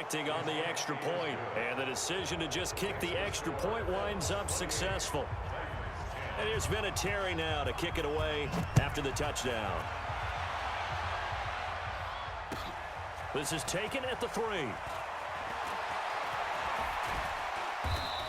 connecting on the extra point. And the decision to just kick the extra point winds up successful. And here's Vinatieri now to kick it away after the touchdown. This is taken at the 3.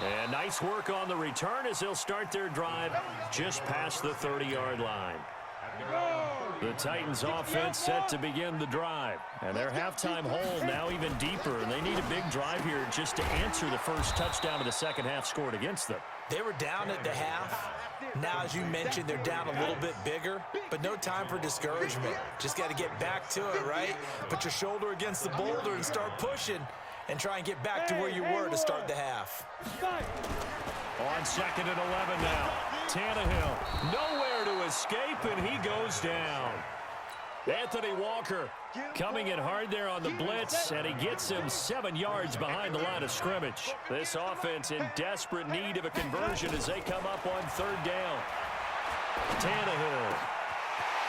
And nice work on the return as they'll start their drive just past the 30-yard line. The Titans offense set to begin the drive. And their halftime hole now even deeper. And they need a big drive here just to answer the first touchdown of the second half scored against them. They were down at the half. Now, as you mentioned, they're down a little bit bigger, but no time for discouragement. Just got to get back to it, right? Put your shoulder against the boulder and start pushing and try and get back to where you were to start the half. On 2nd and 11 now. Tannehill nowhere to escape, and he goes down. Anthony Walker coming in hard there on the blitz, and he gets him 7 yards behind the line of scrimmage. This offense in desperate need of a conversion as they come up on 3rd down. Tannehill.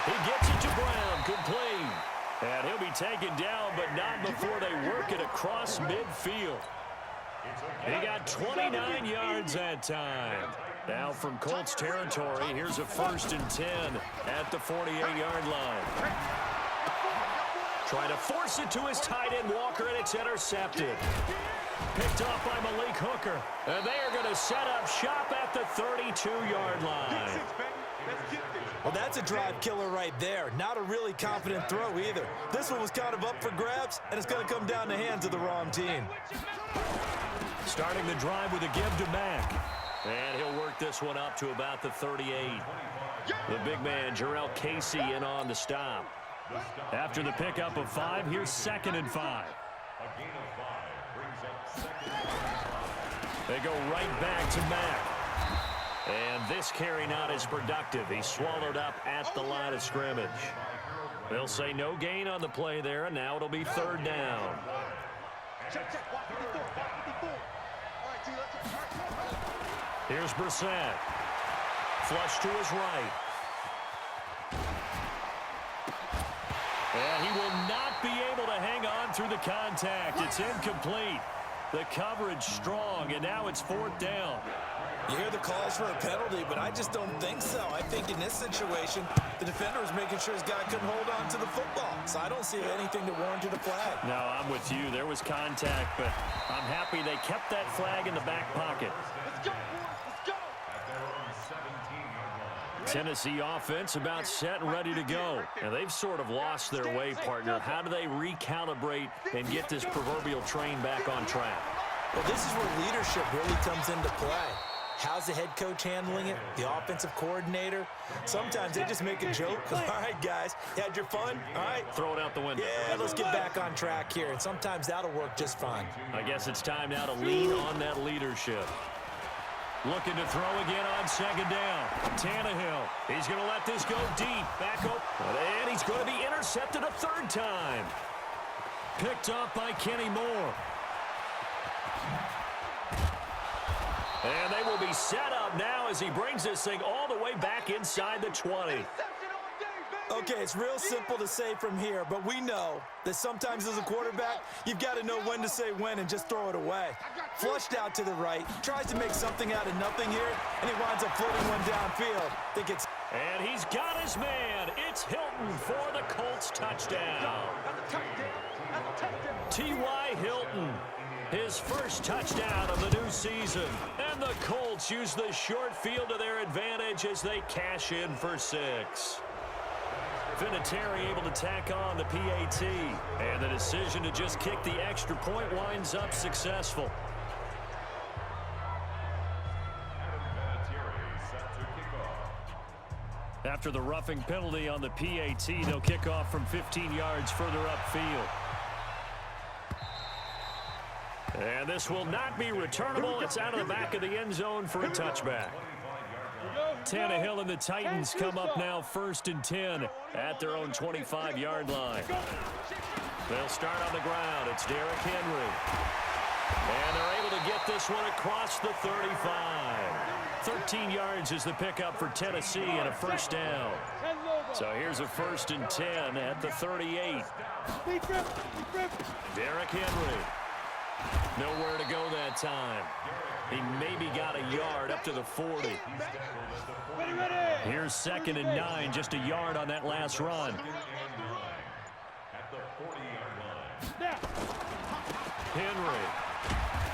He gets it to Brown, complete. And he'll be taken down, but not before they work it across midfield. He got 29 yards that time. Now from Colts territory, here's a 1st and 10 at the 48-yard line. Trying to force it to his tight end, Walker, and it's intercepted. Picked off by Malik Hooker. And they are going to set up shop at the 32-yard line. Well, that's a drive killer right there. Not a really confident throw either. This one was kind of up for grabs, and it's going to come down the hands of the wrong team. Starting the drive with a give to Mack. And he'll work this one up to about the 38. The big man, Jarrell Casey, in on the stop. After the pickup of 5, here's 2nd and 5. They go right back to Mack. And this carry not as productive. He's swallowed up at the line of scrimmage. They'll say no gain on the play there, and now it'll be 3rd down. Here's Brissett. Flush to his right. And he will not be able to hang on through the contact. It's incomplete. The coverage strong, and now it's 4th down. You hear the calls for a penalty, but I just don't think so. I think in this situation, the defender was making sure his guy couldn't hold on to the football. So I don't see anything that warranted a flag. No, I'm with you. There was contact, but I'm happy they kept that flag in the back pocket. Let's go. Tennessee offense about set and ready to go. And they've sort of lost their way, partner. How do they recalibrate and get this proverbial train back on track? Well, this is where leadership really comes into play. How's the head coach handling it? The offensive coordinator? Sometimes they just make a joke. All right, guys, you had your fun? All right. Throw it out the window. Yeah, let's get back on track here. And sometimes that'll work just fine. I guess it's time now to lean on that leadership. Looking to throw again on 2nd down. Tannehill. He's going to let this go deep. Back up. And he's going to be intercepted a 3rd time. Picked up by Kenny Moore. And they will be set up now as he brings this thing all the way back inside the 20. Okay, it's real simple to say from here, but we know that sometimes as a quarterback, you've got to know when to say when and just throw it away. Flushed out to the right, tries to make something out of nothing here, and he winds up floating one downfield. And he's got his man. It's Hilton for the Colts touchdown. T.Y. Hilton, his first touchdown of the new season. And the Colts use the short field to their advantage as they cash in for 6. Vinatieri able to tack on the PAT. And the decision to just kick the extra point winds up successful. After the roughing penalty on the PAT, they'll kick off from 15 yards further upfield. And this will not be returnable. It's out of the back of the end zone for a touchback. Tannehill and the Titans come up now 1st and 10 at their own 25-yard line. They'll start on the ground. It's Derrick Henry. And they're able to get this one across the 35. 13 yards is the pickup for Tennessee and a 1st down. So here's a 1st and 10 at the 38. Derrick Henry. Nowhere to go that time. He maybe got a yard up to the 40. Here's 2nd and 9, just a yard on that last run. Henry.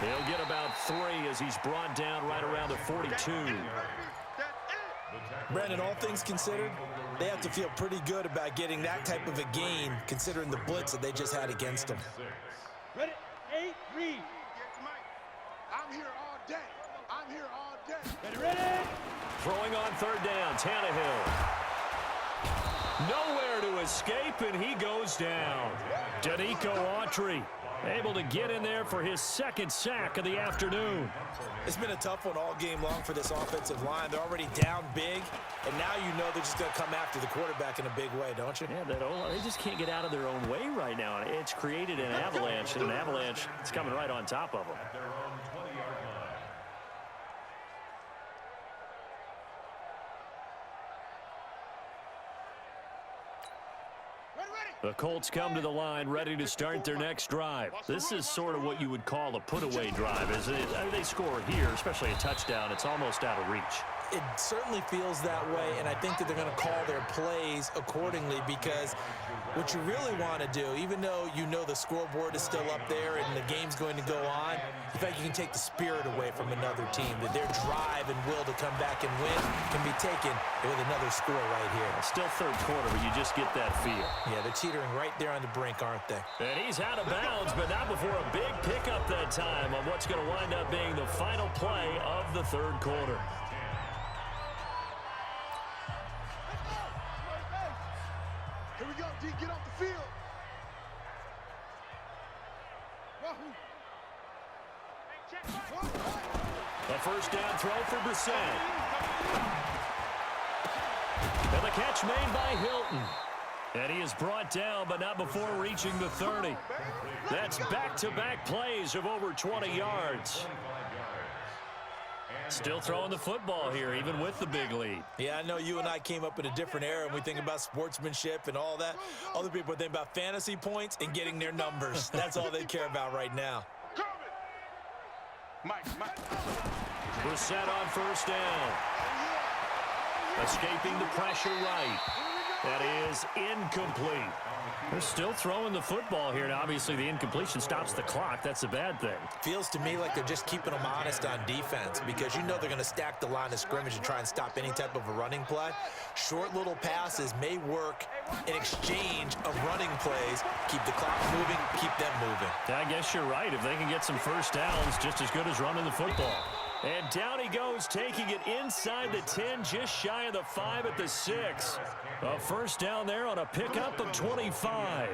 He'll get about 3 as he's brought down right around the 42. Brandon, all things considered, they have to feel pretty good about getting that type of a gain, considering the blitz that they just had against them. Ready? 8, read. I'm here all day. I'm here all day. Ready? Throwing on 3rd down, Tannehill. Nowhere to escape, and he goes down. Danico Autry able to get in there for his 2nd sack of the afternoon. It's been a tough one all game long for this offensive line. They're already down big, and now you know they're just going to come after the quarterback in a big way, don't you? Yeah, they just can't get out of their own way right now. It's created an avalanche, and an avalanche is coming right on top of them. The Colts come to the line ready to start their next drive. This is sort of what you would call a put-away drive, isn't it? I mean, they score here, especially a touchdown. It's almost out of reach. It certainly feels that way, and I think that they're going to call their plays accordingly, because what you really want to do, even though you know the scoreboard is still up there and the game's going to go on, in fact, you can take the spirit away from another team, that their drive and will to come back and win can be taken with another score right here. Still 3rd quarter, but you just get that feel. Yeah, they're teetering right there on the brink, aren't they? And he's out of bounds, but not before a big pickup that time on what's going to wind up being the final play of the 3rd quarter. Here we go, D. Get off the field. A 1st down throw for Brissett. And the catch made by Hilton. And he is brought down, but not before reaching the 30. That's back-to-back plays of over 20 yards. Still throwing the football here, even with the big lead. Yeah, I know you and I came up in a different era, and we think about sportsmanship and all that. Other people think about fantasy points and getting their numbers. That's all they care about right now. Brissett on 1st down. Escaping the pressure right. That is incomplete. They're still throwing the football here, and obviously the incompletion stops the clock. That's a bad thing. Feels to me like they're just keeping them honest on defense, because you know they're going to stack the line of scrimmage and try and stop any type of a running play. Short little passes may work in exchange of running plays. Keep the clock moving, keep them moving. I guess you're right. If they can get some 1st downs, just as good as running the football. And down he goes, taking it inside the 10, just shy of the 5 at the 6. A 1st down there on a pickup of 25.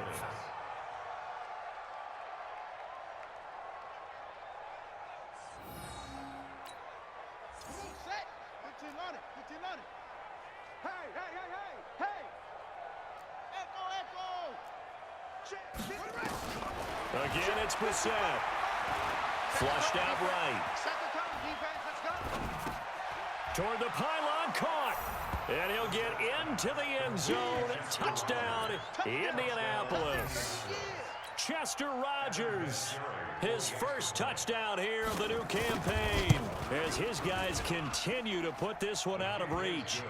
Again, it's Brissett. Flushed out right. Toward the pylon, caught. And he'll get into the end zone. Touchdown, Indianapolis. Chester Rogers, his 1st touchdown here of the new campaign, as his guys continue to put this one out of reach.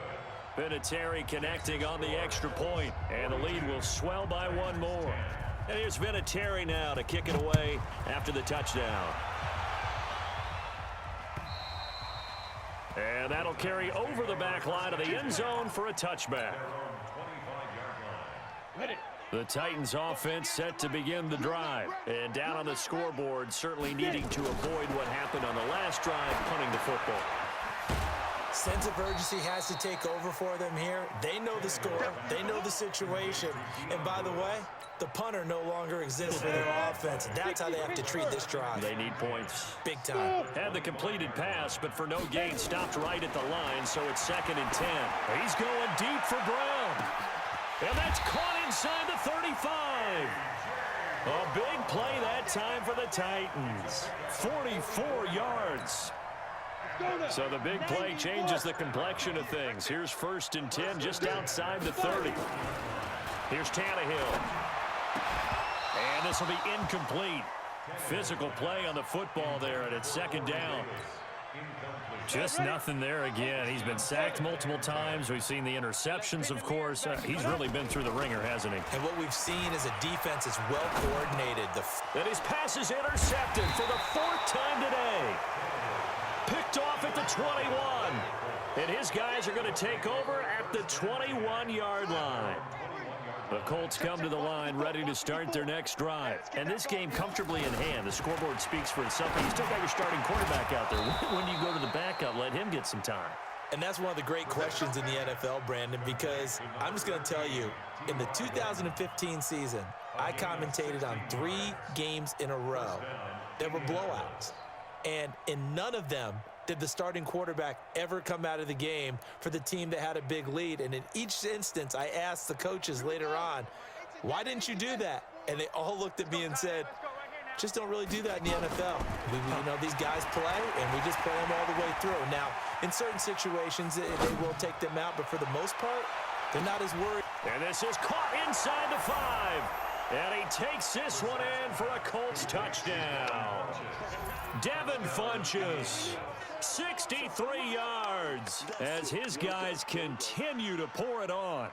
Vinatieri connecting on the extra point, and the lead will swell by 1 more. And here's Vinatieri now to kick it away after the touchdown. And that'll carry over the back line of the end zone for a touchback. The Titans offense set to begin the drive. And down on the scoreboard, certainly needing to avoid what happened on the last drive, punting the football. Sense of urgency has to take over for them here. They know the score. They know the situation. And by the way, the punter no longer exists for their offense. That's how they have to treat this drive. They need points. Big time. Had the completed pass, but for no gain, stopped right at the line, so it's 2nd and 10. He's going deep for Brown. And that's caught inside the 35. A big play that time for the Titans. 44 yards. So the big play changes the complexion of things. Here's 1st and 10 just outside the 30. Here's Tannehill. And this will be incomplete. Physical play on the football there, and it's second down. Just nothing there again. He's been sacked multiple times. We've seen the interceptions, of course. He's really been through the ringer, hasn't he? And what we've seen is a defense that's well coordinated. And his pass is intercepted for the fourth time today. Picked off at the 21. And his guys are going to take over at the 21-yard line. The Colts come to the line ready to start their next drive. And this game comfortably in hand. The scoreboard speaks for itself. But you still got your starting quarterback out there. When do you go to the backup? Let him get some time. And that's one of the great questions in the NFL, Brandon, because I'm just going to tell you, in the 2015 season, I commentated on 3 games in a row that were blowouts. And in none of them did the starting quarterback ever come out of the game for the team that had a big lead. And in each instance, I asked the coaches later on, why didn't you do that? And they all looked at me and said, just don't really do that in the NFL. These guys play, and we just play them all the way through. Now, in certain situations, they will take them out, but for the most part, they're not as worried. And this is caught inside the 5. And he takes this one in for a Colts touchdown. Devin Funchess, 63 yards, as his guys continue to pour it on.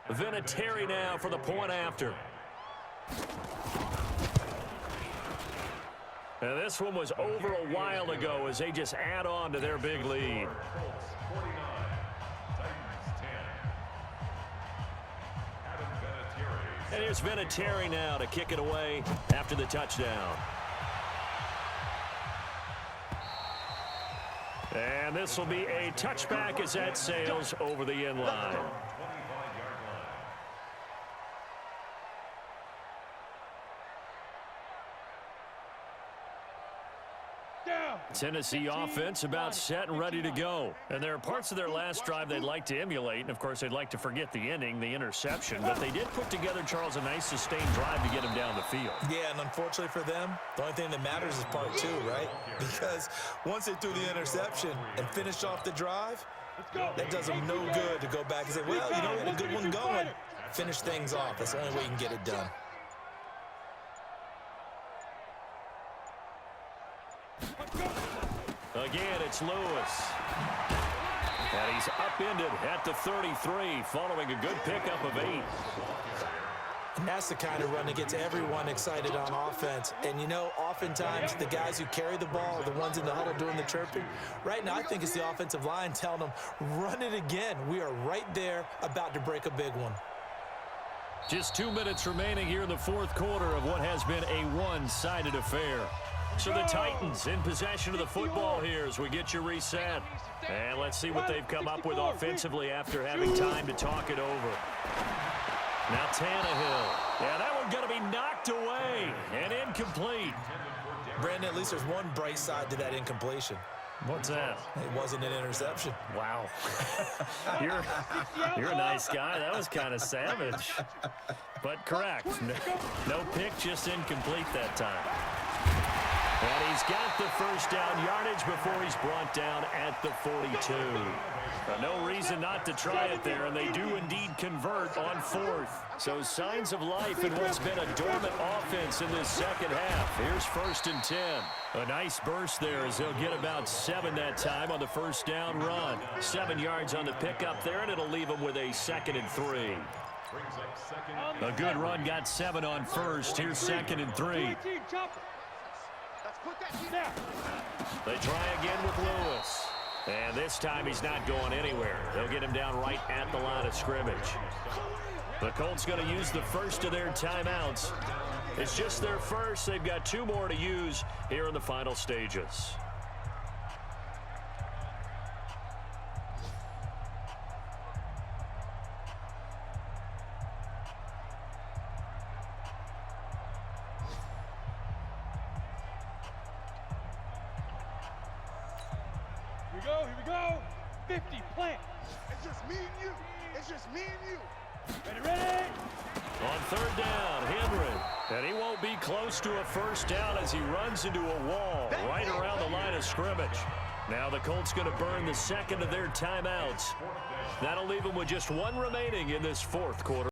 Vinatieri now for the point after. And this one was over a while ago as they just add on to their big lead. And here's Vinatieri now to kick it away after the touchdown. And this will be a touchback as that sails over the end line. Tennessee offense about set and ready to go. And there are parts of their last drive they'd like to emulate. And, of course, they'd like to forget the ending, the interception. But they did put together, Charles, a nice sustained drive to get him down the field. Yeah, and unfortunately for them, the only thing that matters is part 2, right? Because once they threw the interception and finished off the drive, that does them no good to go back and say, well, we had a good one going. Finish things off. That's the only way you can get it done. Again, it's Lewis. And he's upended at the 33 following a good pickup of 8. And that's the kind of run that gets everyone excited on offense. And, oftentimes the guys who carry the ball are the ones in the huddle doing the chirping. Right now, I think it's the offensive line telling them, run it again. We are right there about to break a big one. Just 2 minutes remaining here in the fourth quarter of what has been a one-sided affair. So the Titans in possession of the football here as we get you reset. And let's see what they've come up with offensively after having time to talk it over. Now Tannehill. Yeah, that one's going to be knocked away and incomplete. Brandon, at least there's one bright side to that incompletion. What's that? It wasn't an interception. Wow. You're a nice guy. That was kind of savage. But correct. No pick, just incomplete that time. And he's got the first down yardage before he's brought down at the 42. No reason not to try it there, and they do indeed convert on 4th. So signs of life in what's been a dormant offense in this second half. Here's 1st and 10. A nice burst there as they'll get about 7 that time on the first down run. 7 yards on the pickup there, and it'll leave them with a 2nd and 3. A good run, got 7 on first. Here's 2nd and 3. They try again with Lewis. And this time he's not going anywhere. They'll get him down right at the line of scrimmage. The Colts going to use the first of their timeouts. It's just their first. They've got 2 more to use here in the final stages. Here we go. 50, plant. It's just me and you. It's just me and you. Ready? On 3rd down, Henry. And he won't be close to a first down as he runs into a wall right around the line of scrimmage. Now the Colts going to burn the second of their timeouts. That'll leave them with just one remaining in this fourth quarter.